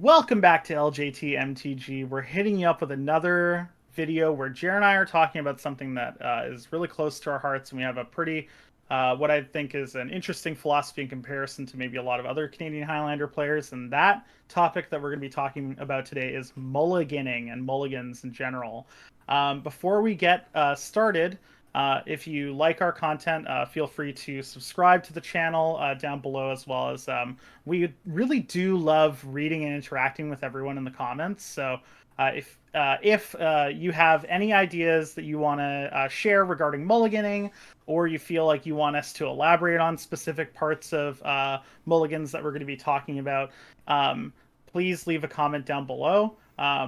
Welcome back to LJT MTG. We're hitting you up with another video where Jer and I are talking about something that is really close to our hearts, and we have a pretty, what I think is an interesting philosophy in comparison to maybe a lot of other Canadian Highlander players. And that topic that we're going to be talking about today is mulliganing and mulligans in general. Before we get started, if you like our content, feel free to subscribe to the channel down below, as well as we really do love reading and interacting with everyone in the comments. So if you have any ideas that you want to share regarding mulliganing, or you feel like you want us to elaborate on specific parts of mulligans that we're going to be talking about, please leave a comment down below.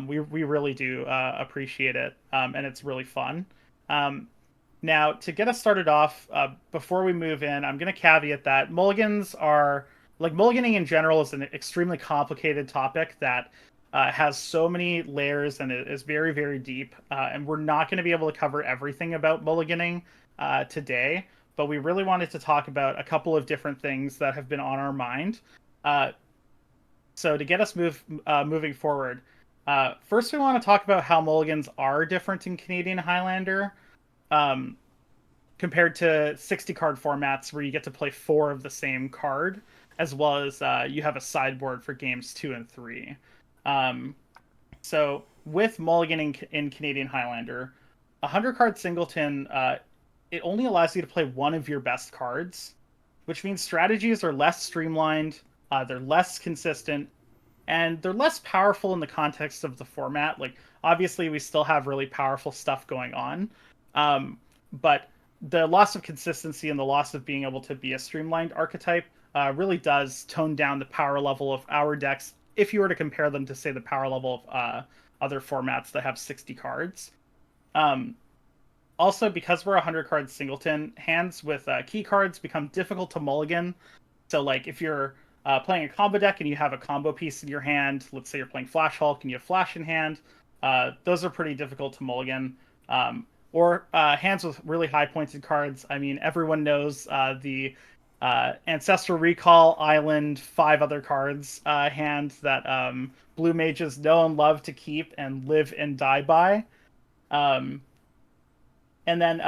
We really do appreciate it, and it's really fun. Um, Now, to get us started off, before we move in, I'm going to caveat that mulligans are like mulliganing in general is an extremely complicated topic that has so many layers and it is very, very deep. And we're not going to be able to cover everything about mulliganing today, but we really wanted to talk about a couple of different things that have been on our mind. Uh, so to get us moving forward, first we want to talk about how mulligans are different in Canadian Highlander. Um, Compared to 60 card formats where you get to play four of the same card, as well as you have a sideboard for games 2 and 3. Um, so with mulliganing in Canadian Highlander, a 100 card singleton, it only allows you to play one of your best cards, which means strategies are less streamlined, they're less consistent, and they're less powerful in the context of the format. Like, obviously, we still have really powerful stuff going on, but the loss of consistency and the loss of being able to be a streamlined archetype really does tone down the power level of our decks if you were to compare them to, say, the power level of other formats that have 60 cards. Um, Also, because we're a 100 card singleton, hands with key cards become difficult to mulligan. So, like, if you're playing a combo deck and you have a combo piece in your hand, let's say you're playing Flash Hulk and you have Flash in hand, those are pretty difficult to mulligan. Or hands with really high pointed cards. I mean, everyone knows the Ancestral Recall Island, five other cards hand that blue mages know and love to keep and live and die by. Um, and then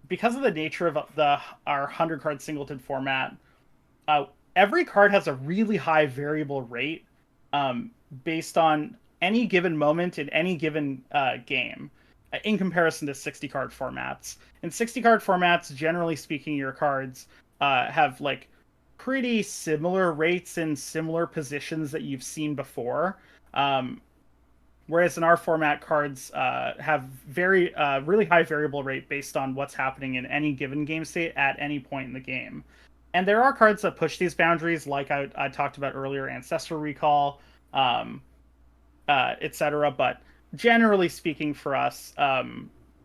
because of the nature of our 100 card singleton format, uh, every card has a really high variable rate um, based on any given moment in any given game in comparison to 60 card formats. In 60 card formats, generally speaking, your cards have like pretty similar rates in similar positions that you've seen before. Um, Whereas in our format, cards have really high variable rate based on what's happening in any given game state at any point in the game. And there are cards that push these boundaries, like I talked about earlier, Ancestral Recall, um, etc. But generally speaking, for us,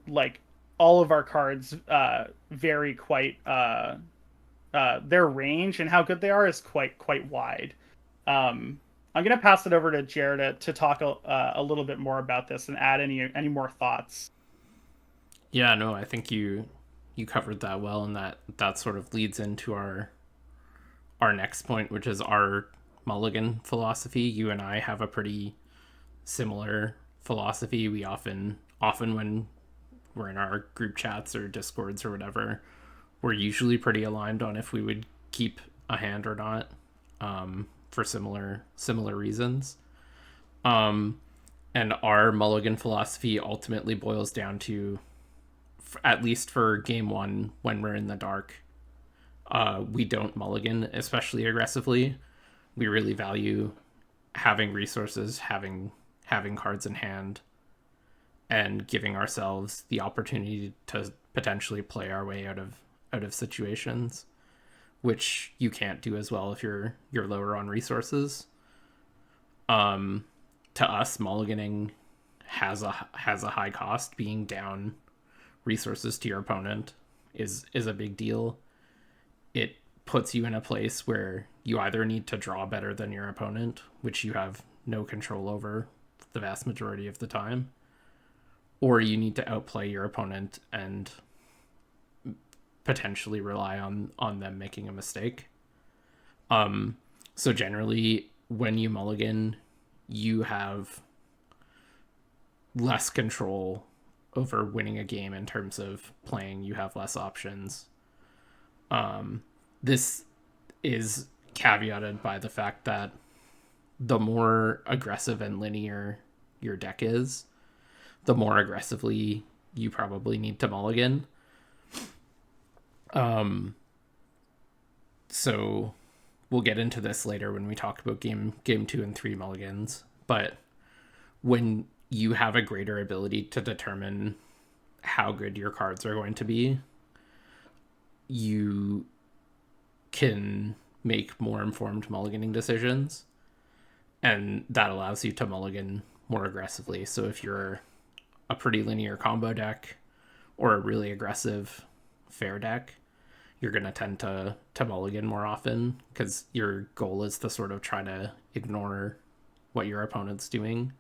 like all of our cards vary quite. Their range and how good they are is quite wide. I'm gonna pass it over to Jared to talk a little bit more about this and add any more thoughts. Yeah, no, I think you covered that well, and that sort of leads into our next point, which is our Mulligan philosophy. You and I have a pretty similar philosophy. We often when we're in our group chats or discords or whatever, we're usually pretty aligned on if we would keep a hand or not, for similar reasons. Um, and our Mulligan philosophy ultimately boils down to, at least for game one, when we're in the dark, we don't mulligan, especially aggressively. We really value having resources, having cards in hand, and giving ourselves the opportunity to potentially play our way out of situations, which you can't do as well if you're lower on resources. To us, mulliganing has a high cost. Being down resources to your opponent is a big deal. It puts you in a place where you either need to draw better than your opponent, which you have no control over the vast majority of the time, or you need to outplay your opponent and potentially rely on them making a mistake. So generally, when you mulligan, you have less control over winning a game in terms of playing. You have less options. This is caveated by the fact that the more aggressive and linear your deck is, the more aggressively you probably need to mulligan. So we'll get into this later when we talk about game 2 and 3 mulligans. But when you have a greater ability to determine how good your cards are going to be, you can make more informed mulliganing decisions, and that allows you to mulligan more aggressively. So if you're a pretty linear combo deck or a really aggressive fair deck, you're going to tend to mulligan more often because your goal is to sort of try to ignore what your opponent's doing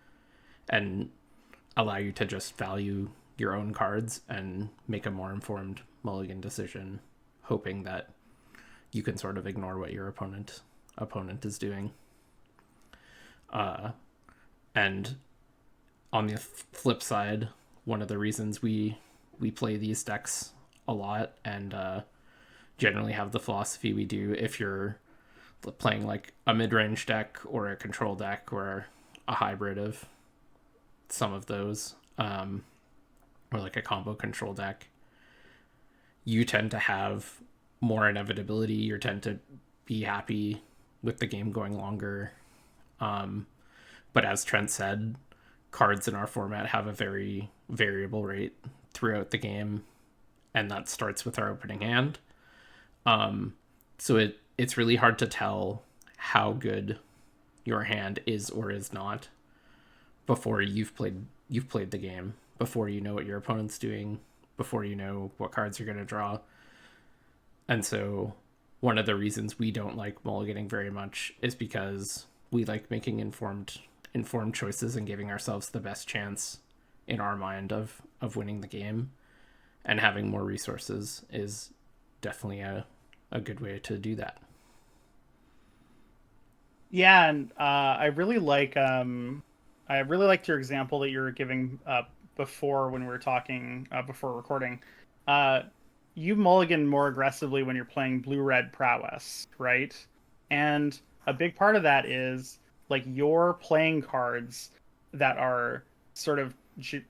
and allow you to just value your own cards and make a more informed mulligan decision, hoping that you can sort of ignore what your opponent is doing. And on the flip side, one of the reasons we play these decks a lot and generally have the philosophy we do, if you're playing like a mid-range deck or a control deck or a hybrid of some of those, or like a combo control deck, you tend to have more inevitability. You tend to be happy with the game going longer. But as Trent said, cards in our format have a very variable rate throughout the game, and that starts with our opening hand. So it's really hard to tell how good your hand is or is not before you've played the game, before you know what your opponent's doing, before you know what cards you're going to draw. And so one of the reasons we don't like mulliganing very much is because we like making informed choices and giving ourselves the best chance in our mind of winning the game, and having more resources is definitely a good way to do that. Yeah, and I really liked your example that you were giving before when we were talking before recording. You mulligan more aggressively when you're playing blue-red prowess, right? And a big part of that is like you're playing cards that are sort of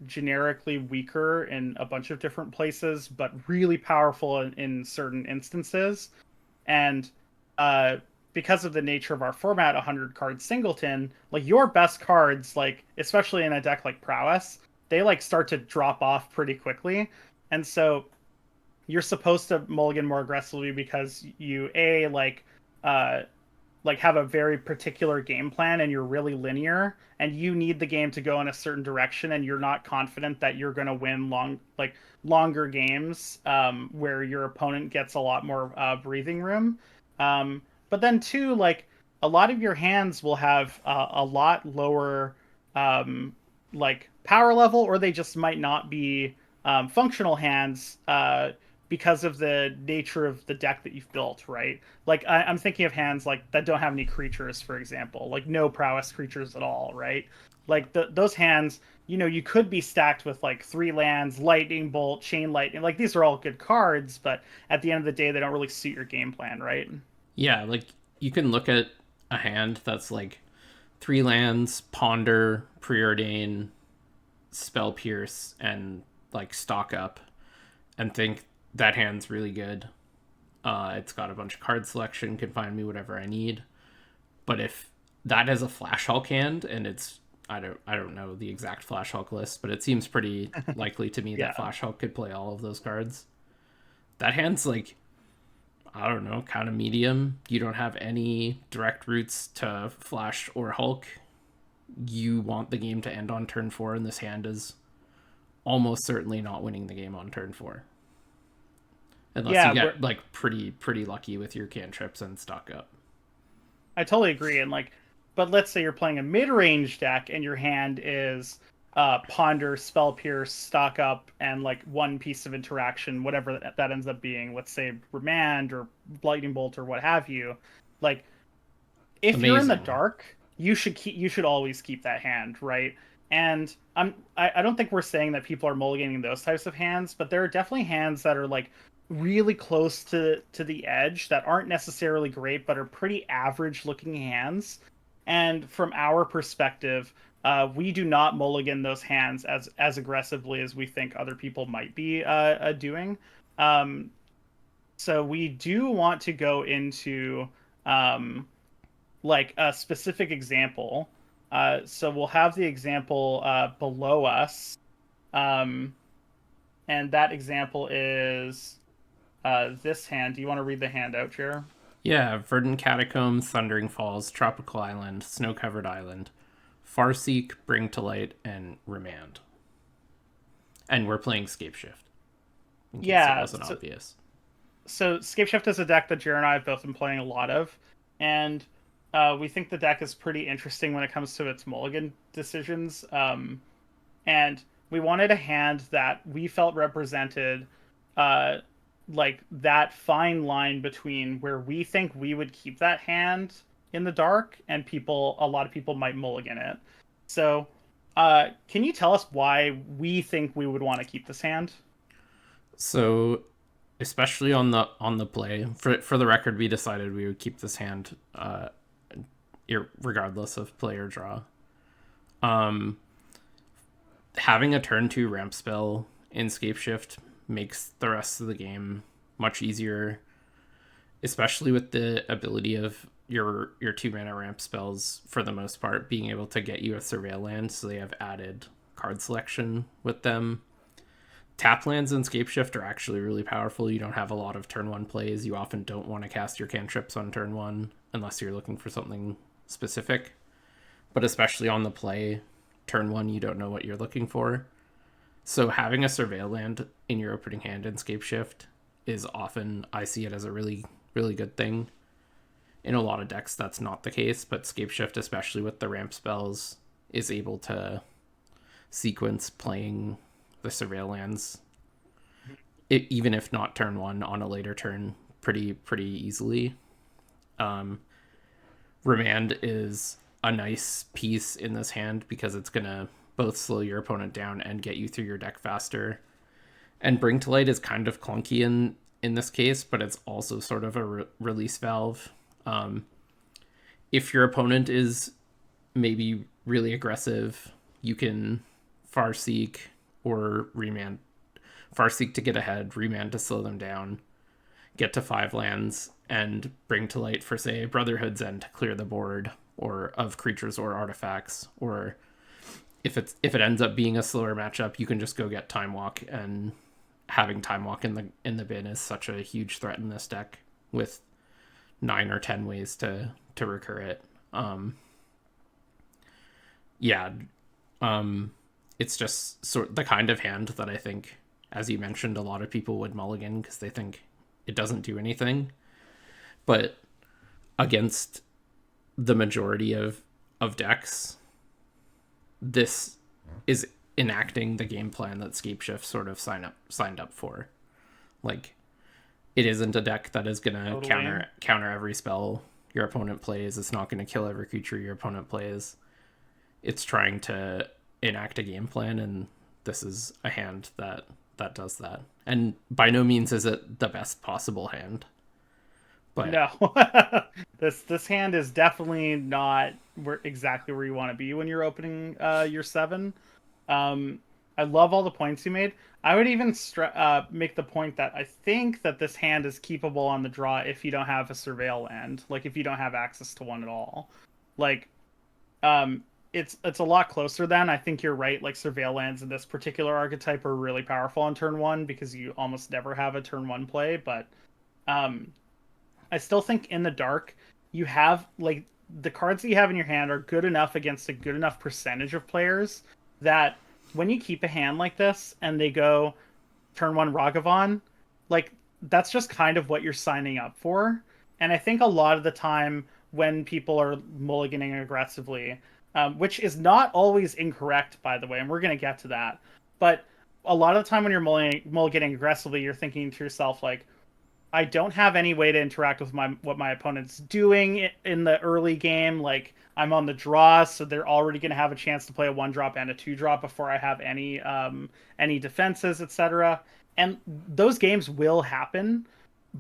generically weaker in a bunch of different places, but really powerful in certain instances. And because of the nature of our format, 100 card singleton, like your best cards, like especially in a deck like prowess, they like start to drop off pretty quickly. And so you're supposed to mulligan more aggressively because you like have a very particular game plan and you're really linear and you need the game to go in a certain direction, and you're not confident that you're going to win longer games where your opponent gets a lot more breathing room. But then too, like a lot of your hands will have a lot lower like power level, or they just might not be functional hands because of the nature of the deck that you've built, right? Like I'm thinking of hands like that don't have any creatures, for example, like no prowess creatures at all, right? Like those hands, you know, you could be stacked with like 3 lands, lightning bolt, chain lightning. Like these are all good cards, but at the end of the day, they don't really suit your game plan, right? Yeah, like you can look at a hand that's like 3 lands, ponder, preordain, spell pierce, and like stock up, and think that hand's really good. It's got a bunch of card selection, can find me whatever I need. But if that is a Flash Hulk hand, and it's I don't know the exact Flash Hulk list, but it seems pretty likely to me Yeah. that Flash Hulk could play all of those cards. That hand's like, I don't know, kind of medium. You don't have any direct routes to Flash or Hulk. You want the game to end on turn 4, and this hand is almost certainly not winning the game on turn 4. Unless you Yeah, get like pretty lucky with your cantrips and stock up. I totally agree. And like, but let's say you're playing a mid-range deck and your hand is ponder, spell pierce, stock up, and like one piece of interaction, whatever that ends up being. Let's say remand or lightning bolt or what have you. Like if you're in the Amazing. dark, you should always keep that hand, right? And I don't think we're saying that people are mulliganing those types of hands, but there are definitely hands that are like really close to the edge that aren't necessarily great, but are pretty average looking hands. And from our perspective, we do not mulligan those hands as aggressively as we think other people might be doing. Um, so we do want to go into um, like a specific example. So we'll have the example below us, um, and that example is this hand. Do you want to read the hand out, Jer? Yeah, Verdant Catacombs, Thundering Falls, Tropical Island, Snow Covered Island, Farseek, Bring to Light, and Remand. And we're playing Scape Shift, in case it Yeah. wasn't obvious. So Scape Shift is a deck that Jer and I have both been playing a lot of, and we think the deck is pretty interesting when it comes to its mulligan decisions. And we wanted a hand that we felt represented uh, like that fine line between where we think we would keep that hand in the dark and a lot of people might mulligan it. So can you tell us why we think we would want to keep this hand? So, especially on the play, for the record, we decided we would keep this hand, regardless of play or draw. Um, Having a turn 2 ramp spell in Scape Shift makes the rest of the game much easier, especially with the ability of your 2 mana ramp spells for the most part being able to get you a surveil land, so they have added card selection with them. Tap lands in Scape Shift are actually really powerful. You don't have a lot of turn 1 plays. You often don't want to cast your cantrips on turn 1 unless you're looking for something specific. But especially on the play, turn 1 you don't know what you're looking for. So having a surveil land in your opening hand in Scape Shift is often, I see it as a really, really good thing. In a lot of decks, that's not the case, but Scape Shift, especially with the ramp spells, is able to sequence playing the surveil lands, even if not turn 1 on a later turn, pretty easily. Remand is a nice piece in this hand because it's gonna both slow your opponent down and get you through your deck faster. And Bring to Light is kind of clunky in this case, but it's also sort of a release valve. If your opponent is maybe really aggressive, you can Farseek or Remand. Farseek to get ahead, Remand to slow them down, get to 5 lands, and Bring to Light for, say, Brotherhood's End to clear the board or of creatures or artifacts. Or if it ends up being a slower matchup, you can just go get Time Walk, and having Time Walk in the bin is such a huge threat in this deck with 9 or 10 ways to recur it. Yeah, it's just sort of the kind of hand that I think, as you mentioned, a lot of people would mulligan because they think it doesn't do anything. But against the majority of decks, this is enacting the game plan that Scape Shift sort of signed up for. Like, it isn't a deck that is gonna Totally. counter every spell your opponent plays. It's not gonna kill every creature your opponent plays. It's trying to enact a game plan, and this is a hand that does that. And by no means is it the best possible hand, but No, this hand is definitely not exactly where you want to be when you're opening your 7. Um, I love all the points you made. I would even make the point that I think that this hand is keepable on the draw if you don't have a surveil land, like if you don't have access to one at all. Like, um, it's a lot closer then. I think you're right. Like surveil lands in this particular archetype are really powerful on turn 1 because you almost never have a turn 1 play, but um I still think in the dark, you have like the cards that you have in your hand are good enough against a good enough percentage of players that when you keep a hand like this and they go turn 1 Ragavan, like that's just kind of what you're signing up for. And I think a lot of the time when people are mulliganing aggressively, which is not always incorrect, by the way, and we're going to get to that, but a lot of the time when you're mulliganing aggressively, you're thinking to yourself like, I don't have any way to interact with my what my opponent's doing in the early game. Like I'm on the draw, so they're already going to have a chance to play a 1-drop and a 2-drop before I have any defenses, etc. And those games will happen,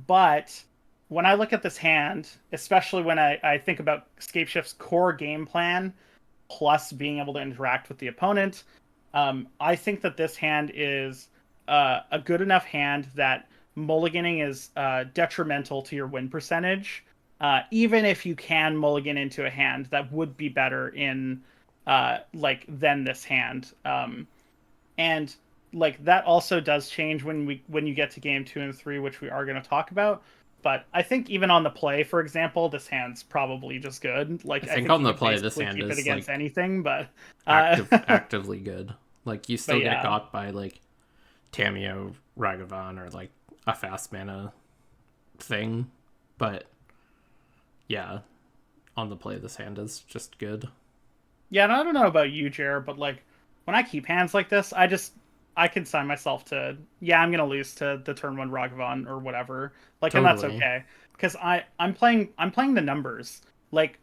but when I look at this hand, especially when I think about Scape Shift's core game plan, plus being able to interact with the opponent, I think that this hand is a good enough hand that mulliganing is detrimental to your win percentage, even if you can mulligan into a hand that would be better in than this hand. And like that also does change when you get to game 2 and 3, which we are going to talk about. But I think even on the play, for example, this hand's probably just good. I Like I think think on you the could play, this basically hand keep it is against like anything, but uh, actively good. Like you but still get yeah. got by like Tameo, Ragavan, or like a fast mana thing, but yeah, on the play, this hand is just good. Yeah, and I don't know about you, Jared, but like when I keep hands like this, I consign myself to I'm gonna lose to the turn 1 Ragavan or whatever. Like, and that's Totally. okay because I'm playing the numbers. Like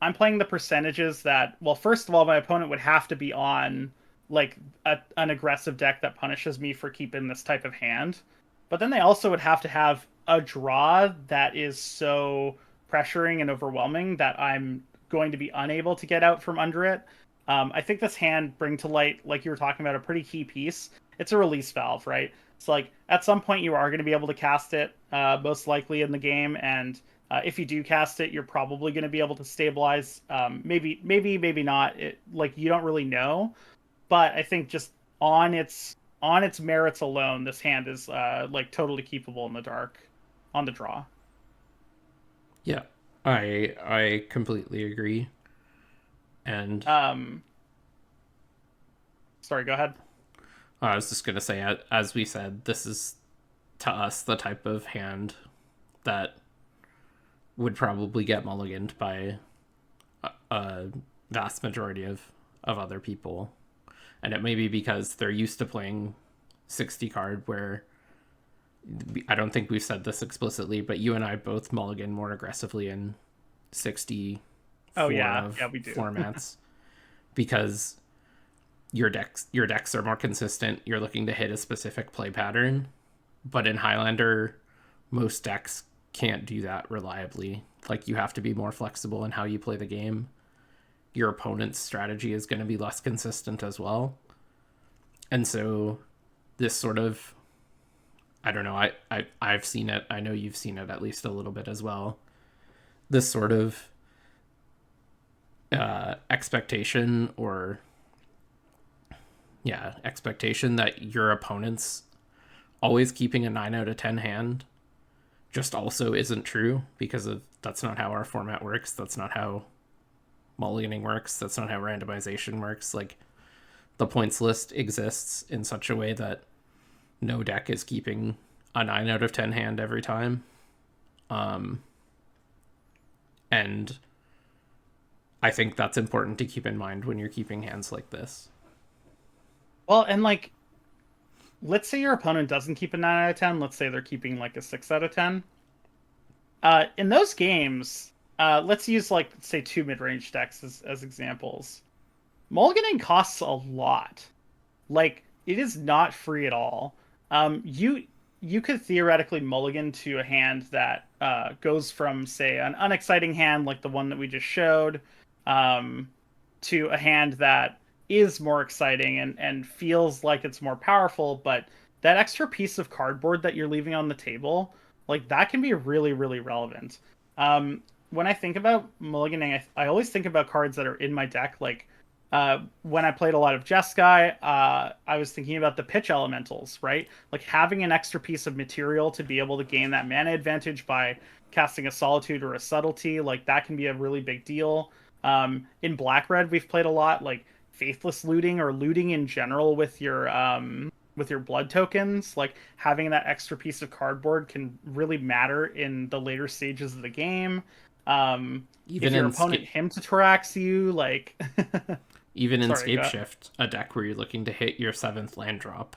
I'm playing the percentages that, well, first of all, my opponent would have to be on like an aggressive deck that punishes me for keeping this type of hand. But then they also would have to have a draw that is so pressuring and overwhelming that I'm going to be unable to get out from under it. I think this hand, Bring to Light, like you were talking about, a pretty key piece. It's a release valve, right? It's like at some point you are going to be able to cast it, most likely in the game, and if you do cast it, you're probably going to be able to stabilize. Maybe not. Like you don't really know, but I think just on its merits alone, this hand is like totally keepable in the dark on the draw. Yeah, I completely agree. And Um, Sorry, go ahead. I was just gonna say, as we said, this is to us the type of hand that would probably get mulliganed by a vast majority of other people, and it may be because they're used to playing 60 card where I don't think we've said this explicitly, but you and I both mulligan more aggressively in Oh 64 yeah, yeah of we do. formats because your decks are more consistent. You're looking to hit a specific play pattern, but in Highlander, most decks can't do that reliably. Like you have to be more flexible in how you play the game. Your opponent's strategy is going to be less consistent as well, and so this sort of I don't know. I've seen it. I know you've seen it at least a little bit as well. This sort of expectation or expectation that your opponent's always keeping a 9 out of 10 hand just also isn't true because of that's not how our format works. That's not how mulliganing works. That's not how randomization works. Like the points list exists in such a way that no deck is keeping a 9 out of 10 hand every time. And I think that's important to keep in mind when you're keeping hands like this. Well, and like let's say your opponent doesn't keep a 9 out of 10. Let's say they're keeping like a 6 out of 10. In those games, let's use like say 2 mid-range decks as examples. Mulliganing costs a lot. Like it is not free at all. You could theoretically mulligan to a hand that goes from say an unexciting hand like the one that we just showed, um, to a hand that is more exciting and feels like it's more powerful, but that extra piece of cardboard that you're leaving on the table, like that can be really relevant. When I think about mulliganing, I always think about cards that are in my deck, like when I played a lot of Jeskai, I was thinking about the pitch elementals, right? Like having an extra piece of material to be able to gain that mana advantage by casting a solitude or a subtlety, like that can be a really big deal. In Black Red, we've played a lot like faithless looting or looting in general with your blood tokens. Like having that extra piece of cardboard can really matter in the later stages of the game. If Even your in opponent Sca- him to Tarax you, like even in sorry, Scape go. Shift, a deck where you're looking to hit your 7th land drop,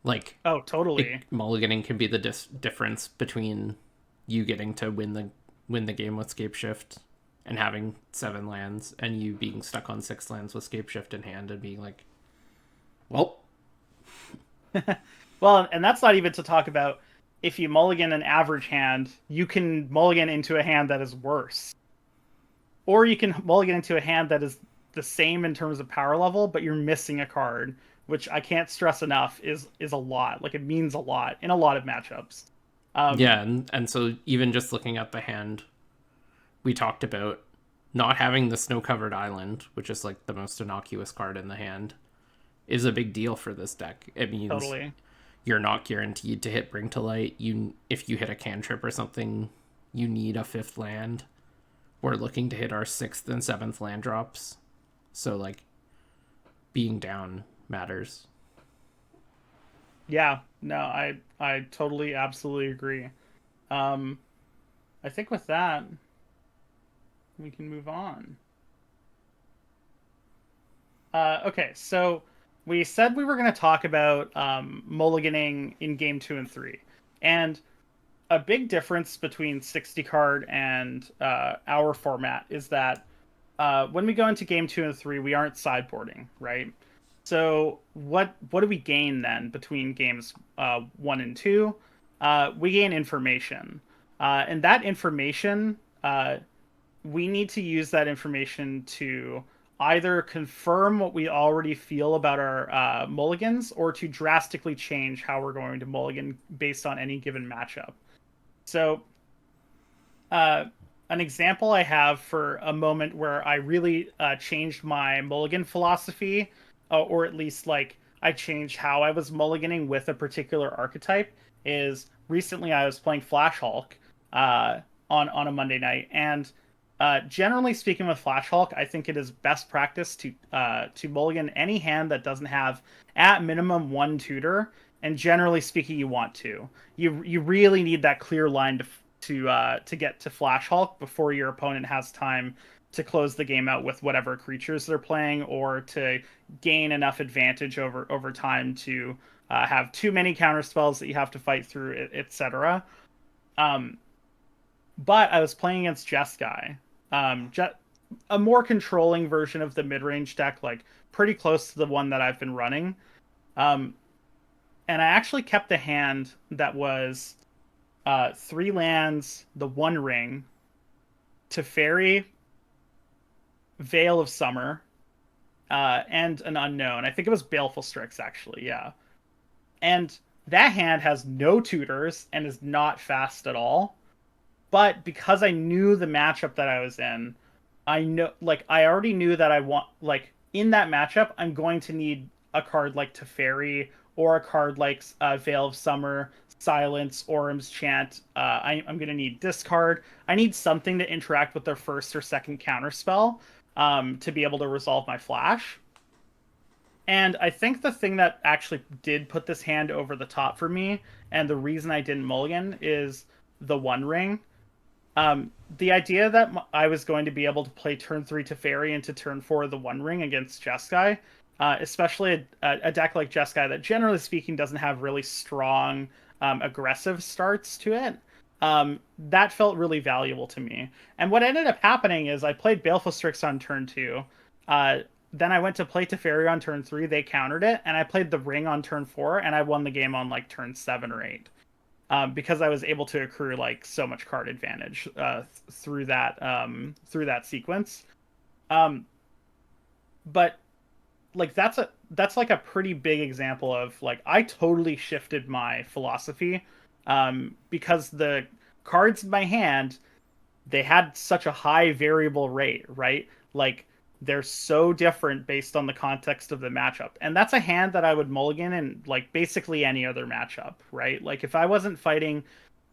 Like, Oh, totally. mulliganing can be the difference between you getting to win the game with Scape Shift and having 7 lands, and you being stuck on 6 lands with Scape Shift in hand and being like, well, Well, and that's not even to talk about if you mulligan an average hand, you can mulligan into a hand that is worse. Or you can mulligan into a hand that is the same in terms of power level, but you're missing a card, which I can't stress enough is a lot. Like it means a lot in a lot of matchups. yeah, Um, and so even just looking at the hand, we talked about not having the snow covered island, which is like the most innocuous card in the hand, is a big deal for this deck. It means totally. you're not guaranteed to hit Bring to Light. You, if you hit a cantrip or something, you need a 5th land. We're looking to hit our 6th and 7th land drops, so like being down matters. Yeah, no, I totally absolutely agree. Um, I think with that we can move on. Okay, so we said we were going to talk about mulliganing in game 2 and 3, and a big difference between 60 card and our format is that when we go into game 2 and 3, we aren't sideboarding, right? So what do we gain then between games 1 and 2? We gain information, and that information we need to use that information to either confirm what we already feel about our mulligans or to drastically change how we're going to mulligan based on any given matchup. So, uh, an example I have for a moment where I really changed my mulligan philosophy, or at least like I changed how I was mulliganing with a particular archetype, is recently I was playing Flash Hulk on a Monday night, and generally speaking, with Flash Hulk, I think it is best practice to mulligan any hand that doesn't have at minimum one tutor, and generally speaking, you want to. You really need that clear line to get to Flash Hulk before your opponent has time to close the game out with whatever creatures they're playing, or to gain enough advantage over time to have too many counter spells that you have to fight through, etc. Um, but I was playing against Jeskai, a more controlling version of the mid-range deck, like pretty close to the one that I've been running. Um, and I actually kept a hand that was 3 lands, the One Ring, Teferi, Veil of Summer, and an unknown. I think it was Baleful Strix, actually, yeah. And that hand has no tutors and is not fast at all. But because I knew the matchup that I was in, I already knew that I want, like, in that matchup, I'm going to need a card like Teferi or a card like Veil of Summer, Silence, Orm's Chant. I'm going to need discard. I need something to interact with their first or second counter spell to be able to resolve my flash. And I think the thing that actually did put this hand over the top for me, and the reason I didn't mulligan, is the One Ring. The idea that I was going to be able to play turn 3 Teferi into turn 4 the One Ring against Jeskai, especially a deck like Jeskai that generally speaking doesn't have really strong aggressive starts to it, that felt really valuable to me. And what ended up happening is I played Baleful Strix on turn 2. Uh, then I went to play Teferi on turn 3. They countered it, and I played the Ring on turn 4, and I won the game on like turn 7 or 8. Because I was able to accrue like so much card advantage through that sequence. Um, but like that's like a pretty big example of like I totally shifted my philosophy because the cards in my hand, they had such a high variable rate, right? Like they're so different based on the context of the matchup. And that's a hand that I would mulligan in like basically any other matchup, right? Like if I wasn't fighting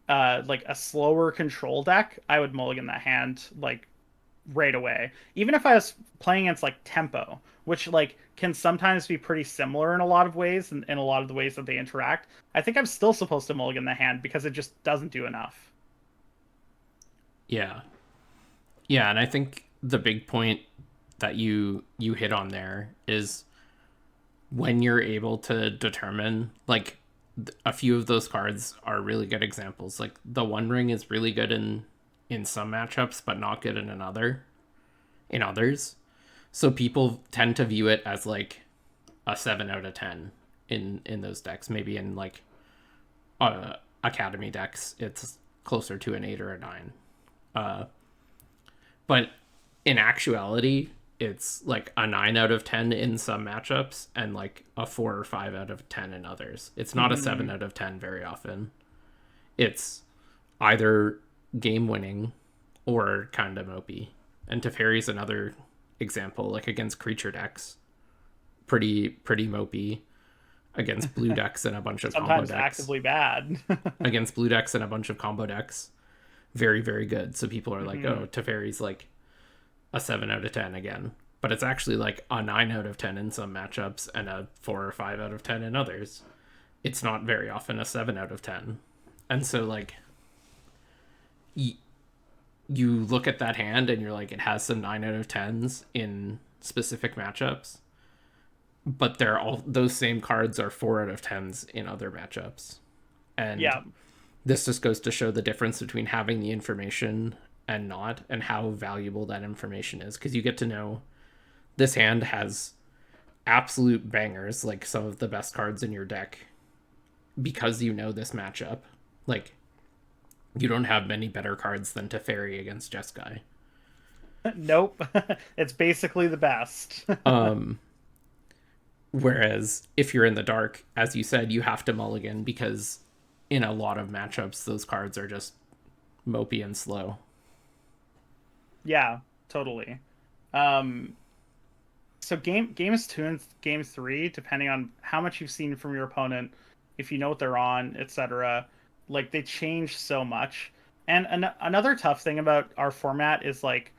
like a slower control deck, I would mulligan that hand like right away. Even if I was playing against like tempo, which like can sometimes be pretty similar in a lot of ways and in a lot of the ways that they interact, I think I'm still supposed to mulligan the hand because it just doesn't do enough. Yeah, yeah, and I think the big point that you hit on there is when you're able to determine, like, a few of those cards are really good examples. Like the One Ring is really good in some matchups, but not good in others. So people tend to view it as like a 7 out of 10 in those decks. Maybe in like Academy decks, it's closer to an 8 or a 9. But in actuality, it's like a 9 out of 10 in some matchups and like a 4 or 5 out of 10 in others. It's not a 7 out of 10 very often. It's either game winning or kind of mopey. And Teferi's another example, like against creature decks, pretty mopey. Against blue decks and a bunch of combo Sometimes decks. actively bad. Against blue decks and a bunch of combo decks, very, very good. So people are like, oh, Teferi's like a 7 out of 10 again. But it's actually like a 9 out of 10 in some matchups and a 4 or 5 out of 10 in others. It's not very often a 7 out of 10. And so, like, you look at that hand and you're like, it has some 9 out of 10s in specific matchups. But they're all, those same cards are 4 out of 10s in other matchups. And yeah. This just goes to show the difference between having the information and not, and how valuable that information is. Because you get to know this hand has absolute bangers, like some of the best cards in your deck, because you know this matchup. Like, you don't have many better cards than Teferi against Jeskai. Nope. It's basically the best. Whereas if you're in the dark, as you said, you have to mulligan because in a lot of matchups, those cards are just mopey and slow. Yeah, totally. So games 2 and game 3, depending on how much you've seen from your opponent, if you know what they're on, etc., like they change so much. And another tough thing about our format is like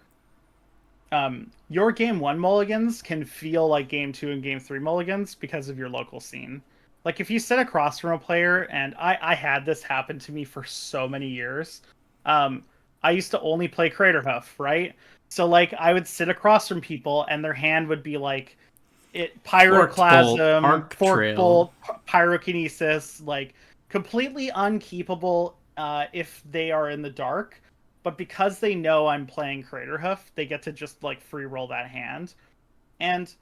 your game 1 mulligans can feel like game 2 and game 3 mulligans because of your local scene. Like if you sit across from a player, and I had this happen to me for so many years. I used to only play Craterhoof, right? So like I would sit across from people and their hand would be like Pyroclasm, Fork Bolt, Pyrokinesis, like completely unkeepable if they are in the dark. But because they know I'm playing Craterhoof, they get to just like free roll that hand. And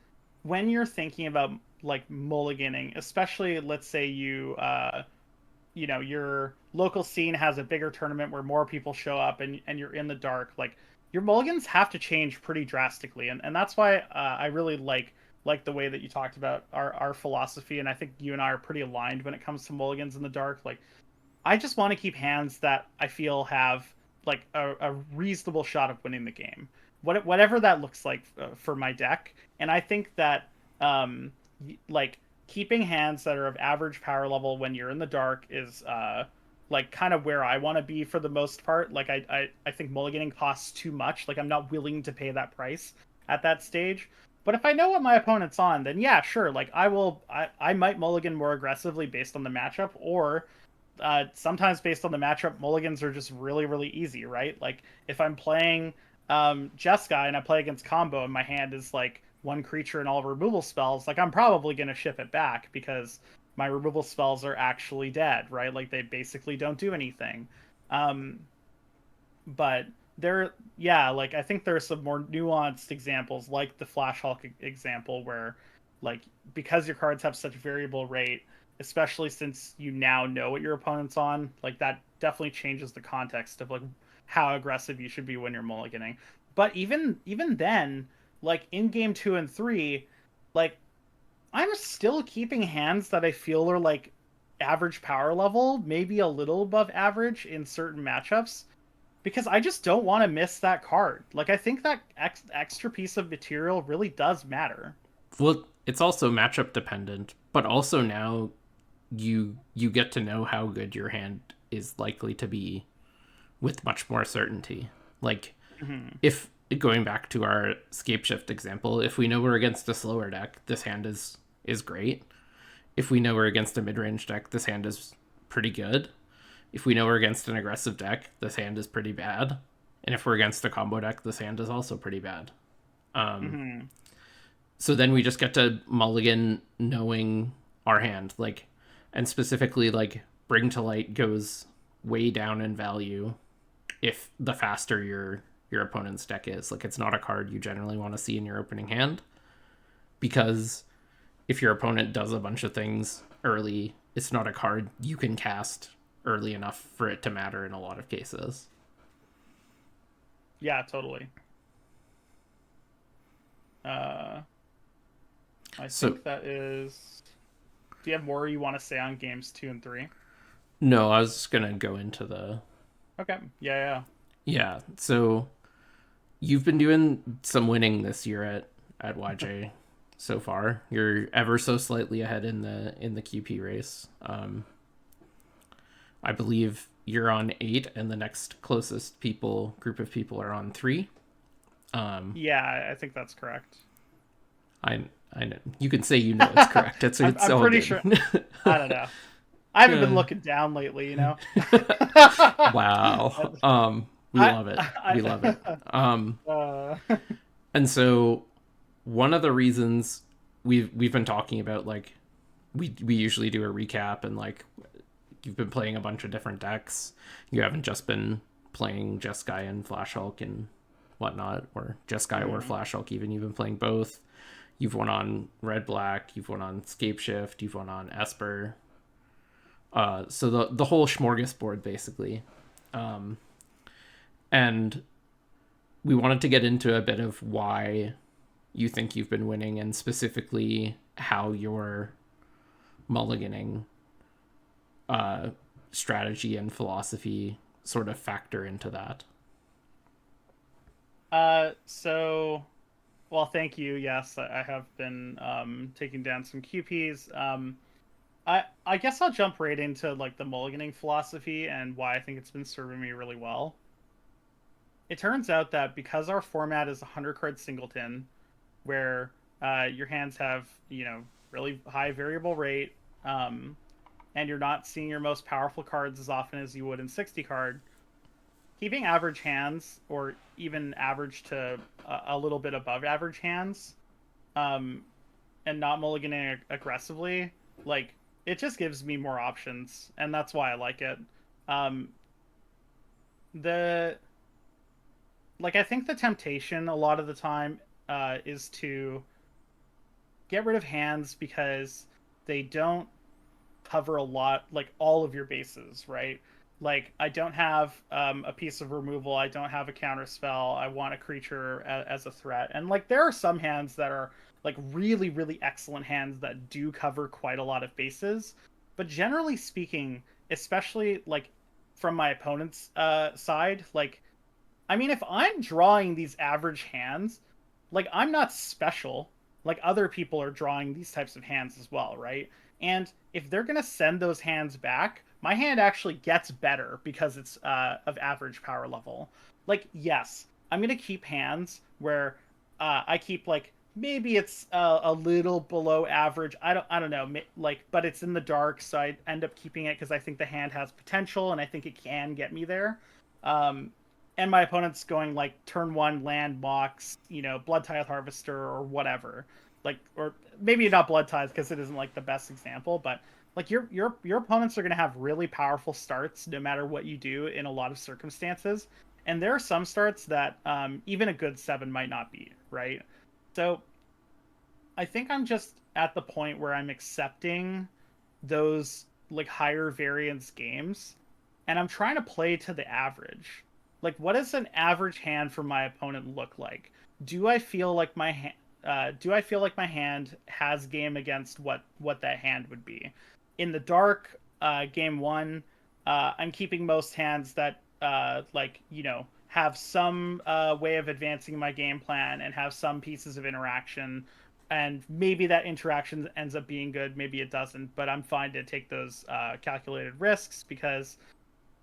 when you're thinking about like mulliganing, especially let's say your local scene has a bigger tournament where more people show up and you're in the dark, like your mulligans have to change pretty drastically. And that's why I really like the way that you talked about our philosophy. And I think you and I are pretty aligned when it comes to mulligans in the dark. Like I just want to keep hands that I feel have like a reasonable shot of winning the game, whatever that looks like for my deck. And I think that like keeping hands that are of average power level when you're in the dark is like kind of where I want to be for the most part. Like I think mulliganing costs too much. Like I'm not willing to pay that price at that stage. But if I know what my opponent's on, then yeah, sure. Like I might mulligan more aggressively based on the matchup, or sometimes based on the matchup, mulligans are just really, really easy, right? Like if I'm playing Jeskai and I play against combo and my hand is like one creature and all removal spells, like I'm probably going to ship it back because my removal spells are actually dead, right? Like they basically don't do anything. But like I think there are some more nuanced examples, like the Flash Hulk example, where like because your cards have such variable rate, especially since you now know what your opponent's on, like that definitely changes the context of like how aggressive you should be when you're mulliganing. But even then, like in game 2 and 3, like I'm still keeping hands that I feel are like average power level, maybe a little above average in certain matchups, because I just don't want to miss that card. Like I think that extra piece of material really does matter. Well, it's also matchup dependent, but also now you get to know how good your hand is likely to be with much more certainty. Like if going back to our Scape Shift example, if we know we're against a slower deck, this hand is great. If we know we're against a mid-range deck, this hand is pretty good. If we know we're against an aggressive deck, this hand is pretty bad. And if we're against a combo deck, this hand is also pretty bad. So then we just get to mulligan knowing our hand. Like And specifically, like, Bring to Light goes way down in value if the faster your opponent's deck is. Like, it's not a card you generally want to see in your opening hand, because if your opponent does a bunch of things early, it's not a card you can cast early enough for it to matter in a lot of cases. Yeah, totally. I So think that is. Do you have more you want to say on games 2 and 3? no, I was just gonna go into the Okay. Yeah. yeah. So you've been doing some winning this year at YJ so far. You're ever so slightly ahead in the QP race. I believe you're on 8, and the next closest group of people are on 3. Yeah, I think that's correct. I know you can say it's correct. It's I'm all pretty good. sure. I don't know. I haven't been looking down lately, you know. Wow. We I, love it. We love it. I, And so one of the reasons we've been talking about, like, we usually do a recap, and like, you've been playing a bunch of different decks. You haven't just been playing Jeskai and Flash Hulk and whatnot, or Jeskai or Flash Hulk even. You've been playing both. You've won on Red Black, you've won on Scape Shift, you've won on Esper. So the whole smorgasbord, basically. And we wanted to get into a bit of why you think you've been winning, and specifically how your mulliganing strategy and philosophy sort of factor into that. so, well, thank you. Yes, I have been taking down some QPs. I guess I'll jump right into like the mulliganing philosophy and why I think it's been serving me really well. It turns out that because our format is a 100 card singleton, where your hands have, really high variable rate, and you're not seeing your most powerful cards as often as you would in 60 card, keeping average hands, or even average to a little bit above average hands, um, and not mulliganing aggressively, like, it just gives me more options, and that's why I like it. Um, the I think the temptation a lot of the time is to get rid of hands because they don't cover a lot, like all of your bases, right? Like, I don't have a piece of removal, I don't have a counter spell, I want a creature as a threat, and like there are some hands that are like really really excellent hands that do cover quite a lot of bases, but generally speaking, especially like from my opponent's side, like, I mean, if I'm drawing these average hands, like, I'm not special. Like, other people are drawing these types of hands as well, right? And if they're going to send those hands back, my hand actually gets better because it's of average power level. Like, yes, I'm going to keep hands where I keep, like, maybe it's a little below average. I don't know, like, but it's in the dark, so I end up keeping it because I think the hand has potential and I think it can get me there. Um, and my opponent's going like turn 1 land Mox, Blood Tithe Harvester or whatever, like, or maybe not Blood Tithe because it isn't like the best example, but like your opponents are going to have really powerful starts no matter what you do in a lot of circumstances, and there are some starts that even a good 7 might not be, right? So I think I'm just at the point where I'm accepting those like higher variance games, and I'm trying to play to the average. Like, what does an average hand for my opponent look like? Do I feel like do I feel like my hand has game against what that hand would be? In the dark, game 1, I'm keeping most hands that like, have some way of advancing my game plan and have some pieces of interaction, and maybe that interaction ends up being good, maybe it doesn't, but I'm fine to take those calculated risks because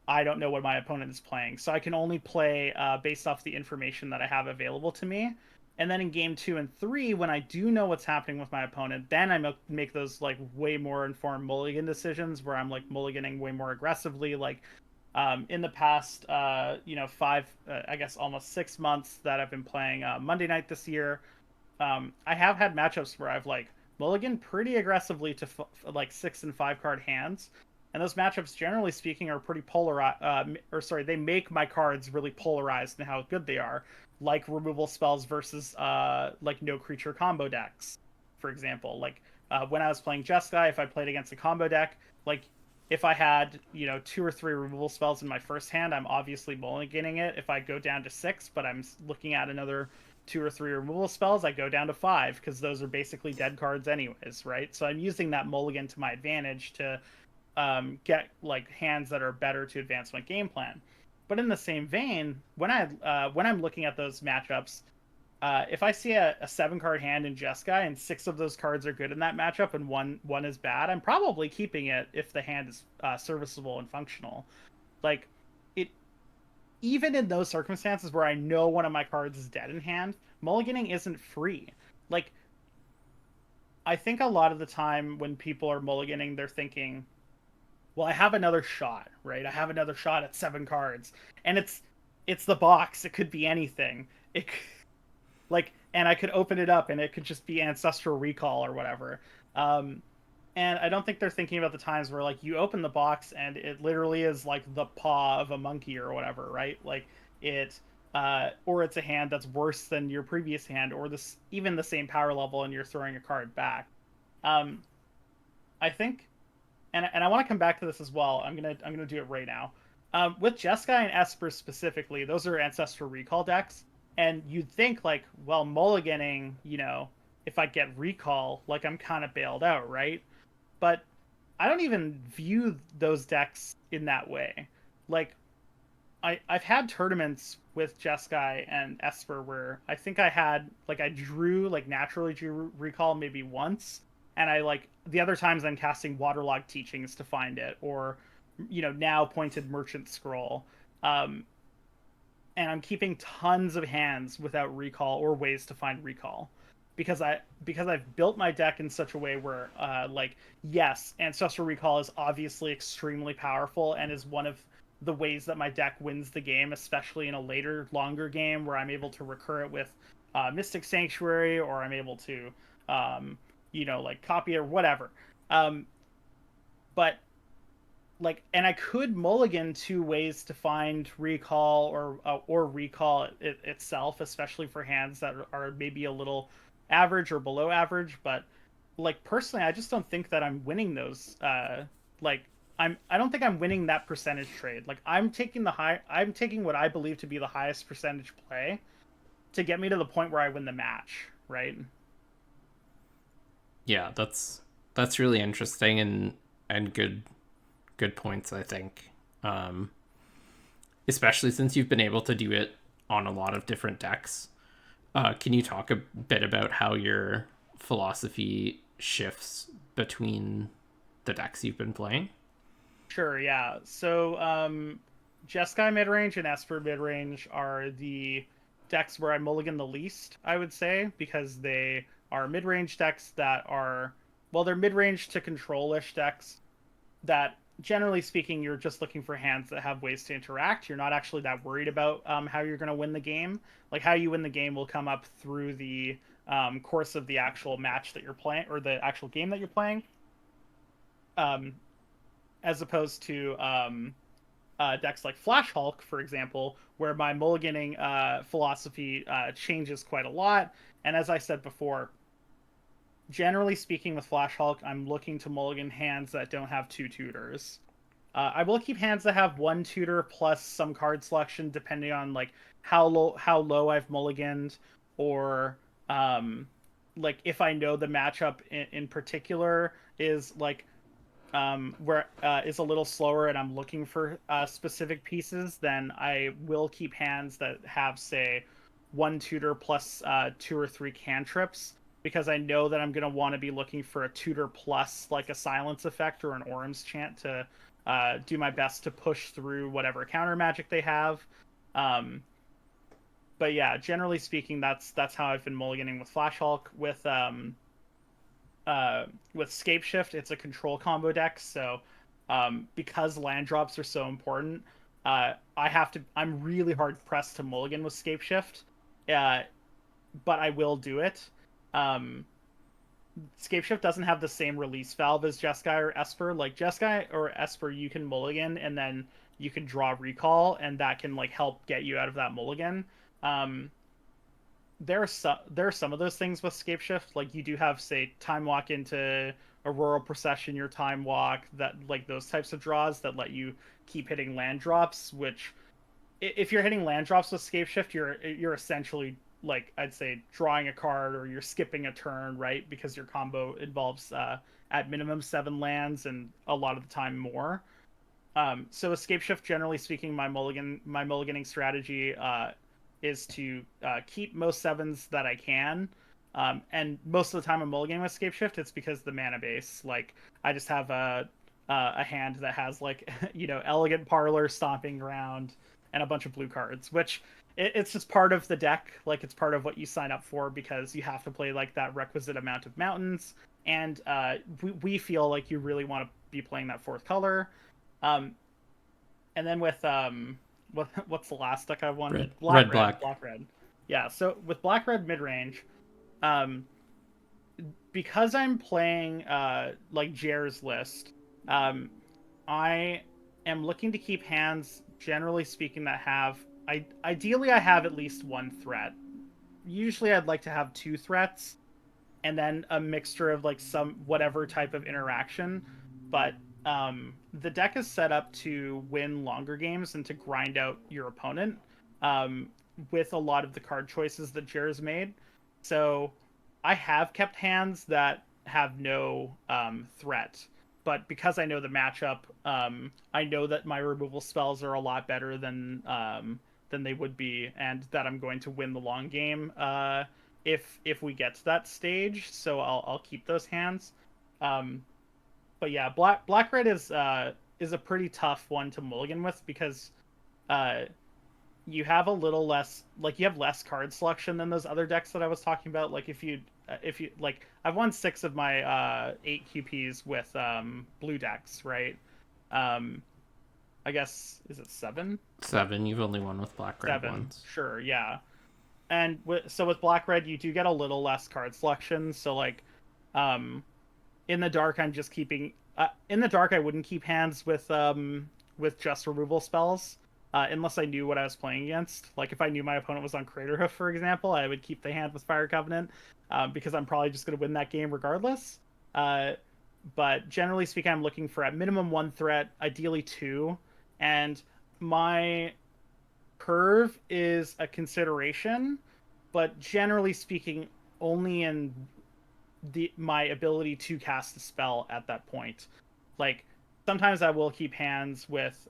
I don't know what my opponent is playing, so I can only play based off the information that I have available to me. And then in game 2 and 3, when I do know what's happening with my opponent, then I make those like way more informed mulligan decisions where I'm like mulliganing way more aggressively. Like, in the past, 5, I guess almost 6 months that I've been playing Monday Night this year, I have had matchups where I've like mulligan pretty aggressively to like 6 and 5 card hands, and those matchups, generally speaking, are pretty polarized. Or sorry, they make my cards really polarized in how good they are, like removal spells versus like no creature combo decks, for example. Like when I was playing Jeskai, if I played against a combo deck, like if I had 2 or 3 removal spells in my first hand, I'm obviously mulliganing it. If I go down to 6, but I'm looking at another 2 or 3 removal spells, I go down to 5 because those are basically dead cards anyways, right? So I'm using that mulligan to my advantage to get like hands that are better to advance my game plan. But in the same vein, when I'm looking at those matchups, if I see a 7 card hand in Jeskai and 6 of those cards are good in that matchup and one is bad, I'm probably keeping it if the hand is serviceable and functional. Like it, even in those circumstances where I know one of my cards is dead in hand, mulliganing isn't free. Like I think a lot of the time when people are mulliganing, they're thinking, well, I have another shot, right? I have another shot at 7 cards, and it's the box. It could be anything. It like, and I could open it up, and it could just be Ancestral Recall or whatever. Um, and I don't think they're thinking about the times where like you open the box and it literally is like the paw of a monkey or whatever, right? Like it, or it's a hand that's worse than your previous hand, or this even the same power level, and you're throwing a card back. Um, I think and I want to come back to this as well. I'm gonna do it right now. With Jeskai and Esper specifically, those are Ancestral Recall decks, and you'd think like, well, mulliganing, if I get Recall, like I'm kind of bailed out, right? But I don't even view those decks in that way. Like I've had tournaments with Jeskai and Esper where I think I had like I drew like naturally drew Recall maybe once, and I like the other times I'm casting Waterlogged Teachings to find it, or now Pointed Merchant Scroll, um, and I'm keeping tons of hands without Recall or ways to find Recall. Because I've built my deck in such a way where like yes, Ancestral Recall is obviously extremely powerful and is one of the ways that my deck wins the game, especially in a later, longer game where I'm able to recur it with Mystic Sanctuary, or I'm able to, like copy it or whatever. Um, but like, and I could mulligan 2 ways to find recall or recall itself, especially for hands that are maybe a little average or below average. But like personally, I just don't think that I'm winning those. Like I don't think I'm winning that percentage trade. Like I'm taking what I believe to be the highest percentage play to get me to the point where I win the match, right? Yeah, that's really interesting and good points, I think. Um, Especially since you've been able to do it on a lot of different decks. Can you talk a bit about how your philosophy shifts between the decks you've been playing? Sure, yeah. So, Jeskai midrange and Esper midrange are the decks where I mulligan the least, I would say, because they are midrange decks that are, well, they're midrange to control-ish decks that, generally speaking, you're just looking for hands that have ways to interact. You're not actually that worried about how you're going to win the game. Like, how you win the game will come up through the course of the actual match that you're playing, or the actual game that you're playing. Um, as opposed to decks like Flash Hulk, for example, where my mulliganing philosophy changes quite a lot. And as I said before, generally speaking, with Flash Hulk, I'm looking to mulligan hands that don't have 2 tutors. I will keep hands that have 1 tutor plus some card selection, depending on like how low I've mulliganed, or like if I know the matchup in particular is like where is a little slower and I'm looking for specific pieces, then I will keep hands that have, say, 1 tutor plus 2 or 3 cantrips, because I know that I'm going to want to be looking for a tutor plus like a silence effect or an Orum's chant to do my best to push through whatever counter magic they have. Um, but yeah, generally speaking, that's how I've been mulliganing with Flash Hulk. With Scape Shift, it's a control combo deck, so because land drops are so important, I'm really hard pressed to mulligan with Scape Shift, uh, but I will do it. Um, Scape Shift doesn't have the same release valve as Jeskai or Esper. Like Jeskai or Esper, you can mulligan and then you can draw recall, and that can like help get you out of that mulligan. Um, there are some of those things with Scape Shift. Like you do have, say, time walk into Auroral Procession, your time walk, that like those types of draws that let you keep hitting land drops. Which, if you're hitting land drops with Scape Shift, you're essentially, like, I'd say, drawing a card, or you're skipping a turn, right? Because your combo involves at minimum 7 lands and a lot of the time more. So Escape Shift, generally speaking, my mulliganing strategy is to keep most sevens that I can. And most of the time I'm mulliganing with Escape Shift, it's because the mana base. Like, I just have a hand that has, like, Elegant Parlor, Stomping Ground, and a bunch of blue cards, which it's just part of the deck. Like, it's part of what you sign up for, because you have to play like that requisite amount of mountains, and we feel like you really want to be playing that fourth color. Um, and then with what's the last deck I won? Red, Black red, Red, black. Black Red. Yeah. So with Black Red Midrange, um, because I'm playing like Jer's list, um, I am looking to keep hands, generally speaking, that have ideally I have at least one threat. Usually I'd like to have two threats, and then a mixture of like some whatever type of interaction. But the deck is set up to win longer games and to grind out your opponent, um, with a lot of the card choices that Jer's made. So I have kept hands that have no threat, but because I know the matchup, I know that my removal spells are a lot better than they would be, and that I'm going to win the long game. If we get to that stage, so I'll keep those hands. Um, but yeah, Black Red is a pretty tough one to mulligan with, because uh, you have a little less, like, you have less card selection than those other decks that I was talking about. Like, if you like, I've won 6 of my 8 QPs with blue decks, right? Um, I guess, is it 7? 7. You've only won with black red 7, once. sure, yeah. And so with Black Red, you do get a little less card selection. So, like, um, in the dark, I'm just keeping. In the dark, I wouldn't keep hands with just removal spells, unless I knew what I was playing against. Like, if I knew my opponent was on Craterhoof, for example, I would keep the hand with Fire Covenant, because I'm probably just going to win that game regardless. Uh, but generally speaking, I'm looking for at minimum one threat, ideally two, and my curve is a consideration, but generally speaking, only in my ability to cast a spell at that point. Like, sometimes I will keep hands with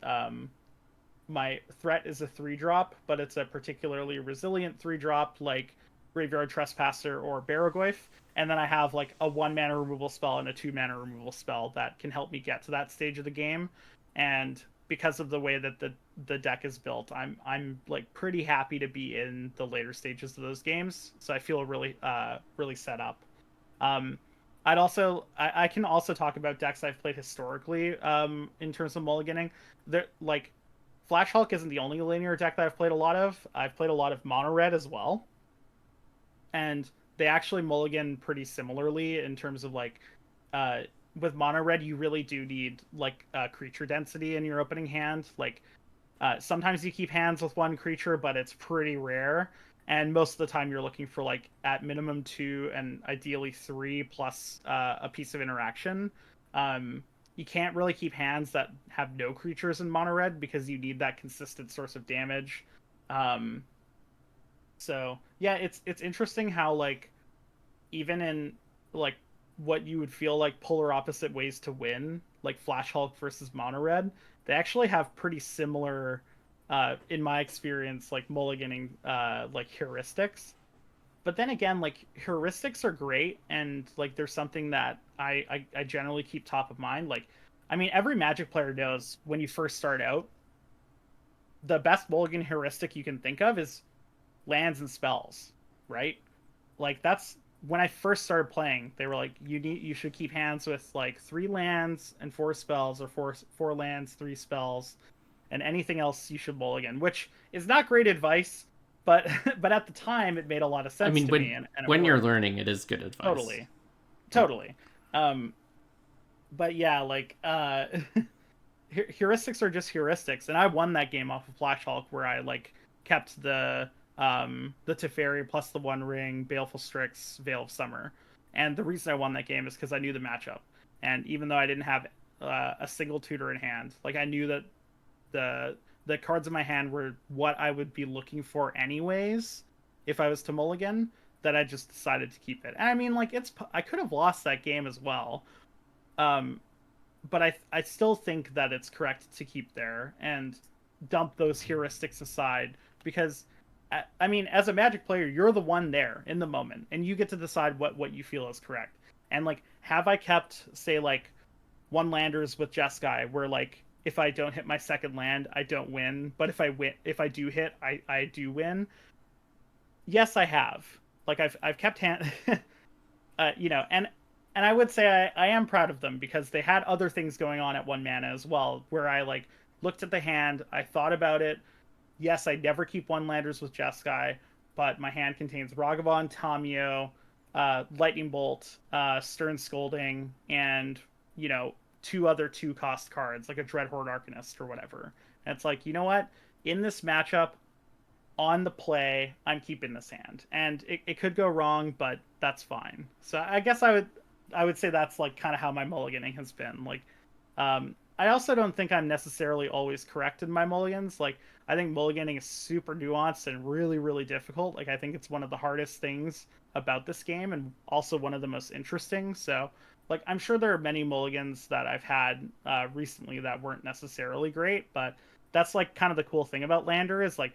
my threat is a 3-drop, but it's a particularly resilient 3-drop, like Graveyard Trespasser or Barrogoyf. And then I have like a 1 mana removal spell and a 2 mana removal spell that can help me get to that stage of the game. And because of the way that the deck is built, I'm like pretty happy to be in the later stages of those games. So I feel really set up. Um, I can also talk about decks I've played historically, in terms of mulliganing. There, like, Flash Hulk isn't the only linear deck that I've played a lot of. I've played a lot of Mono Red as well, and they actually mulligan pretty similarly in terms of, like, uh, with Mono Red, you really do need, like, creature density in your opening hand. Like, sometimes you keep hands with one creature, but it's pretty rare. And most of the time, you're looking for, like, at minimum 2 and ideally 3 plus a piece of interaction. Um, you can't really keep hands that have no creatures in mono red, because you need that consistent source of damage. Um, so yeah, it's interesting how, like, even in, like, what you would feel like polar opposite ways to win, like Flash Hulk versus Mono Red, they actually have pretty similar, in my experience, like mulliganing, like heuristics. But then again, like, heuristics are great, and like there's something that I generally keep top of mind. Like, I mean, every Magic player knows when you first start out, the best mulligan heuristic you can think of is lands and spells, right? Like, that's when I first started playing. They were like, you should keep hands with like 3 lands and 4 spells, or four lands, 3 spells, and anything else you should mulligan, which is not great advice, but but at the time it made a lot of I sense mean, to me, and it when you're worked. learning, it is good advice. Totally, totally. Um, but yeah, like heuristics are just heuristics, and I won that game off of Flash Hulk where I like kept the Teferi plus the One Ring, Baleful Strix, Veil of Summer, and the reason I won that game is because I knew the matchup, and even though I didn't have a single tutor in hand, like I knew that the cards in my hand were what I would be looking for anyways if I was to mulligan, that I just decided to keep it. And I mean, like I could have lost that game as well. Um, but I still think that it's correct to keep there and dump those heuristics aside because I mean, as a Magic player, you're the one there in the moment, and you get to decide what you feel is correct. And like, have I kept say like one landers with Jeskai, where like if I don't hit my second land, I don't win, but if I do hit, I do win. Yes, I have. Like I've kept hand, you know, and I would say I am proud of them because they had other things going on at 1 mana as well, where I like looked at the hand, I thought about it. Yes, I never keep one landers with Jeskai, but my hand contains Ragavan, Tamio, Lightning Bolt, Stern Scolding, and you know two other 2-cost cards like a Dreadhorde Arcanist or whatever. And it's like, you know what? In this matchup, on the play, I'm keeping this hand, and it could go wrong, but that's fine. So I guess I would say that's like kind of how my mulliganing has been. Like, I also don't think I'm necessarily always correct in my mulligans. Like, I think mulliganing is super nuanced and really, really difficult. Like, I think it's one of the hardest things about this game and also one of the most interesting. So, like, I'm sure there are many mulligans that I've had recently that weren't necessarily great, but that's like kind of the cool thing about Lander is like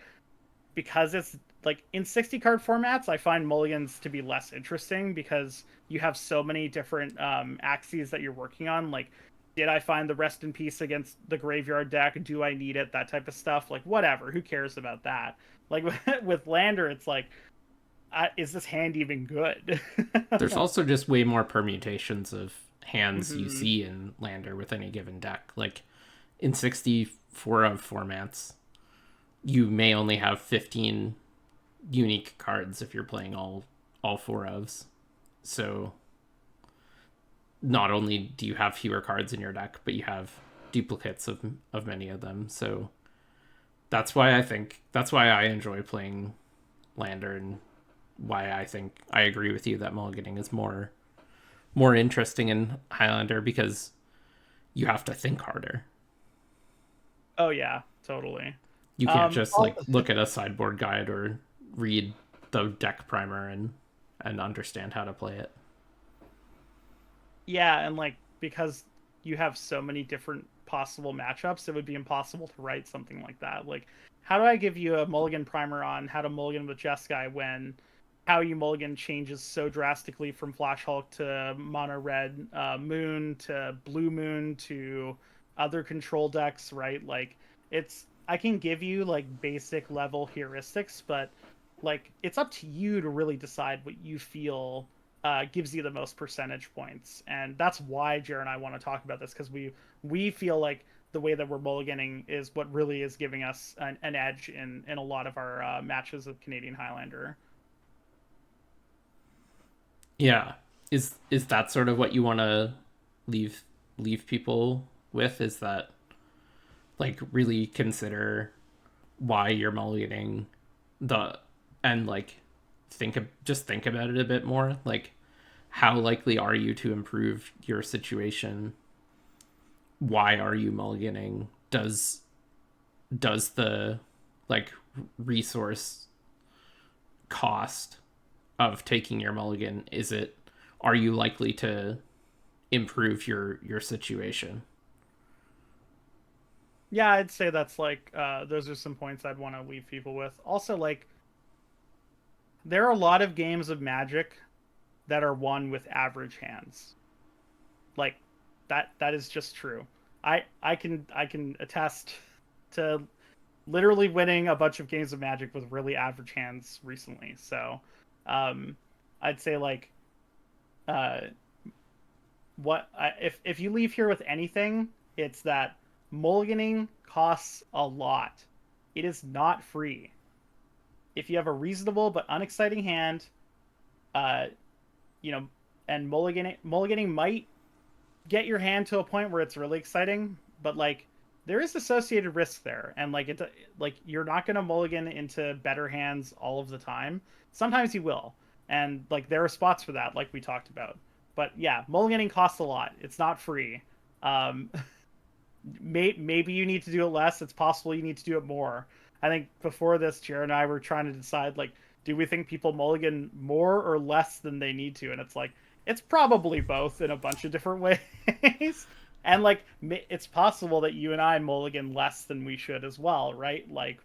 because it's like in 60 card formats, I find mulligans to be less interesting because you have so many different axes that you're working on. Like, did I find the rest in peace against the graveyard deck? Do I need it? That type of stuff. Like, whatever. Who cares about that? Like with Lander, it's like, is this hand even good? There's also just way more permutations of hands you Mm-hmm. see in Lander with any given deck. Like in 64 of formats, you may only have 15 unique cards if you're playing all four ofs. So not only do you have fewer cards in your deck, but you have duplicates of many of them. So that's why I enjoy playing Lander and why I think I agree with you that mulliganing is more interesting in Highlander because you have to think harder. Oh yeah, totally. You can't Um, just like look at a sideboard guide or read the deck primer and understand how to play it. Yeah, and like because you have so many different possible matchups, it would be impossible to write something like that. Like, how do I give you a mulligan primer on how to mulligan with Jeskai when how you mulligan changes so drastically from Flash Hulk to Mono Red Moon to Blue Moon to other control decks, right? Like, it's I can give you like basic level heuristics, but like it's up to you to really decide what you feel gives you the most percentage points, and that's why Jared and I want to talk about this because we feel like the way that we're mulliganing is what really is giving us an edge in a lot of our matches of Canadian Highlander. Yeah. Is that sort of what you want to leave leave people with? Is that like really consider why you're mulliganing the and like just think about it a bit more. Like how likely are you to improve your situation? Why are you mulliganing? Does the like resource cost of taking your mulligan, is it, are you likely to improve your situation? Yeah, I'd say that's like those are some points I'd want to leave people with. Also, like there are a lot of games of Magic that are won with average hands. Like that is just true. I can attest to literally winning a bunch of games of Magic with really average hands recently. So, um, I'd say like, uh, if you leave here with anything, it's that mulliganing costs a lot. It is not free. If you have a reasonable but unexciting hand, uh, you know, and mulliganing might get your hand to a point where it's really exciting, but like there is associated risk there, and like you're not going to mulligan into better hands all of the time. Sometimes you will, and like there are spots for that, like we talked about. But yeah, mulliganing costs a lot. It's not free. Um, maybe you need to do it less. It's possible you need to do it more. I think before this, Jared and I were trying to decide, like, do we think people mulligan more or less than they need to? And it's like it's probably both in a bunch of different ways. And like it's possible that you and I mulligan less than we should as well, right? Like,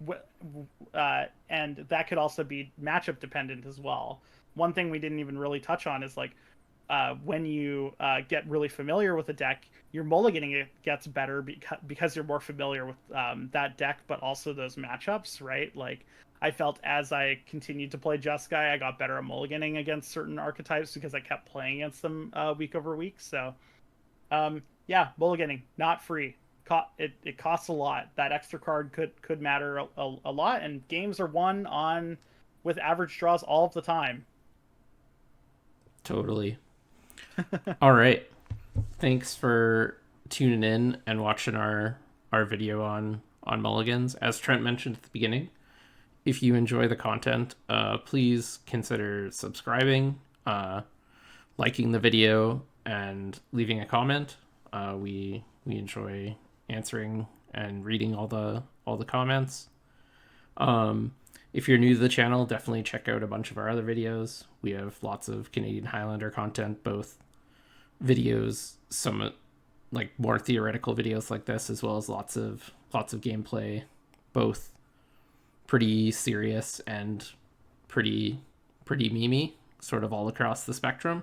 and that could also be matchup dependent as well. One thing we didn't even really touch on is like when you get really familiar with a deck, your mulliganing it gets better because you're more familiar with that deck, but also those matchups, right? Like, I felt as I continued to play Jeskai, I got better at mulliganing against certain archetypes because I kept playing against them week over week. So, yeah, mulliganing, not free. It costs a lot. That extra card could matter a lot, and games are won on with average draws all of the time. Totally. All right. Thanks for tuning in and watching our video on mulligans. As Trent mentioned at the beginning, if you enjoy the content, please consider subscribing, liking the video, and leaving a comment. We enjoy answering and reading all the comments. If you're new to the channel, definitely check out a bunch of our other videos. We have lots of Canadian Highlander content, both videos, some like more theoretical videos like this, as well as lots of gameplay, both pretty serious and pretty memey, sort of all across the spectrum.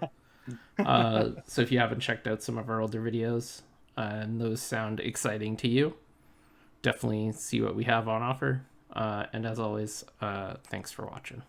So if you haven't checked out some of our older videos and those sound exciting to you, definitely see what we have on offer. And as always, thanks for watching.